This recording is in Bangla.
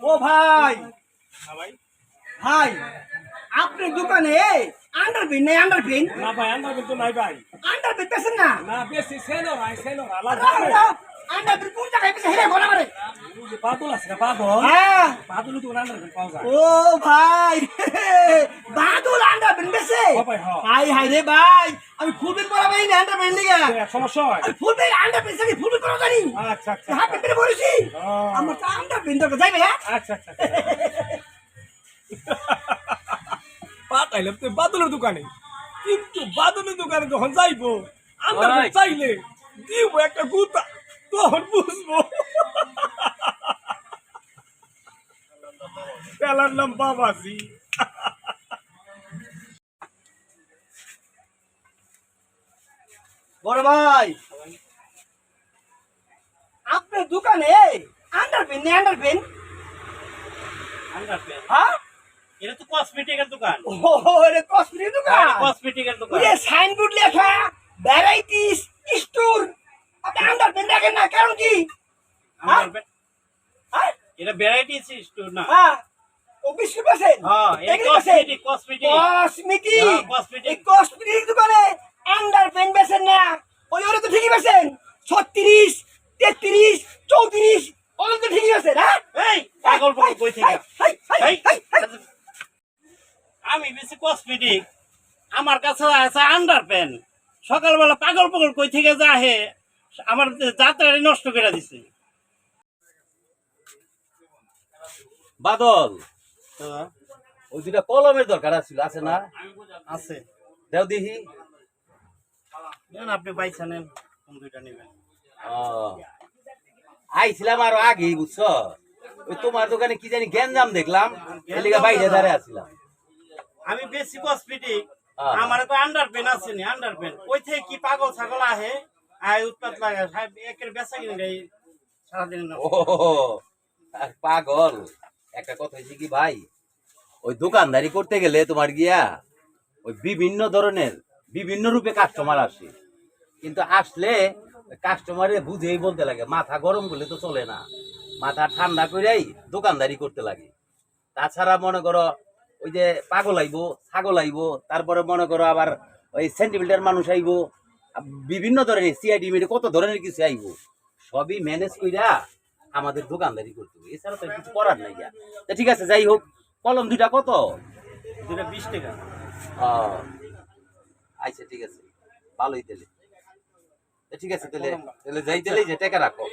ও ভাই হ্যাঁ ভাই। ভাই আপনার দোকানে আন্ডারবিন নেই আন্ডারবিন না ভাই আন্ডারবিন তো নাই ভাই। আন্ডারবিন পেছেন না না বেশি সেলো ভাই সেলো আলাদা। আন্ডারবিন কোন জায়গায় পেছে হেরে বলা করে বাদল আছে না বাদল? হ্যাঁ বাদল তো আন্ডারবিন পাওয়া যায়। ও ভাই বাদুল আন্ডারবিন পেছে ও ভাই, হ্যাঁ। হাই হাই রে ভাই আমি ফুলবিন পরা ভাই না আন্ডারবিন লিগা সমস্যা হয়। ফুলবিন আন্ডারবিন জানি ফুলবিন পরা জানি আচ্ছা আচ্ছা হাত পেতে বলেছি ও। আমার তো আন্ডারবিন তো যাইবে হ্যাঁ আচ্ছা আচ্ছা পাঠাইলাম তুই বাদলের দোকানে, কিন্তু বাদলের দোকানে যখন যাইবো আন্ডারবিন চাইলে দিব একটা গুতা, তখন বুঝবো পেলার নাম বাবাজি। বড় ভাই আপনার দোকানে আন্ডারবিন নেই আন্ডারবিন আন্ডারপ্যান্ট হ্যাঁ এটা তো কসমেটিকের দোকান। ও রে কসমেটিক দোকান কসমেটিকের দোকান। ওই যে সাইনবোর্ড লেখা ভ্যারাইটিস স্টোর আপনি আন্ডারবিন দেখেন না কারণ কি আন্ডারপ্যান্ট হ্যাঁ এটা ভ্যারাইটি স্টোর না। হ্যাঁ ও বিস্কুট আছে হ্যাঁ এটা কসমেটিক কসমেটিক কসমেটিক হ্যাঁ, cosmetic। এই কসমেটিক দোকানে আন্ডারবিন বেচেন না ওই ওরা তো ঠিকই বেচেন 36 33 34 ওরা তো ঠিকই বেচেন হ্যাঁ এই পাগল পাগল কই থেকে? হাই, হাই, এই, হাই, হাই। আমি বেশি কসমেটিক, আমার কাছে আছে আন্ডারপ্যান্ট। সকালবেলা পাগল পাগল কই থেকে যা হে আমার যাত্রাটা নষ্ট করে দিছে। বাদল ওই দুটা কলমের দরকার ছিল, আছে না? আছে দেও দেখি। নেন আপনি পয়সা নেন, কোন দুইটা নেবেন? ও, আইছিলাম আরো আগেই বুঝছো, ওই তোমার দোকানে কি জানি গ্যাঞ্জাম দেখলাম, এলিগা বাইরে দাঁড়ায় আসছিলাম। আমি বেশি কসমেটিক, হ্যাঁ। আমার তো আন্ডারপ্যান্ট আছে নি আন্ডারপ্যান্ট কই থেকে কি পাগল ছাগল আহে আয় উৎপাত লাগে একের বেচা কিনে গাই সারাদিন ও আর পাগল, একটা কথা হয়েছে কি ভাই, ওই দোকানদারি করতে গেলে তোমার গিয়া ওই বিভিন্ন ধরনের বিভিন্ন রূপে কাস্টমার আসে, কিন্তু আসলে কাস্টমারে বুঝেই বলতে লাগে, মাথা গরম করলে তো চলে না, মাথা ঠান্ডা করেই দোকানদারি করতে লাগে। তাছাড়া মনে করো ওই যে পাগল আইবো, ছাগল আইবো, তারপরে মনে করো আবার ওই সেন্টিমিটার মানুষ আইবো, বিভিন্ন ধরনের সিআইডি মেডি কত ধরনের কিছু আইবো, সবই ম্যানেজ কইরা আমাদের দোকানদারি করতে হবে, এছাড়া তো আর কিছু করার নাই। তা ঠিক আছে, যাই হোক, কলম দুইটা কত? দুটা 20 টাকা। আচ্ছা ঠিক আছে, ভালোই তাহলে। ঠিক আছে তাহলে, তাহলে যাই, তাহলে যে টাকা রাখো।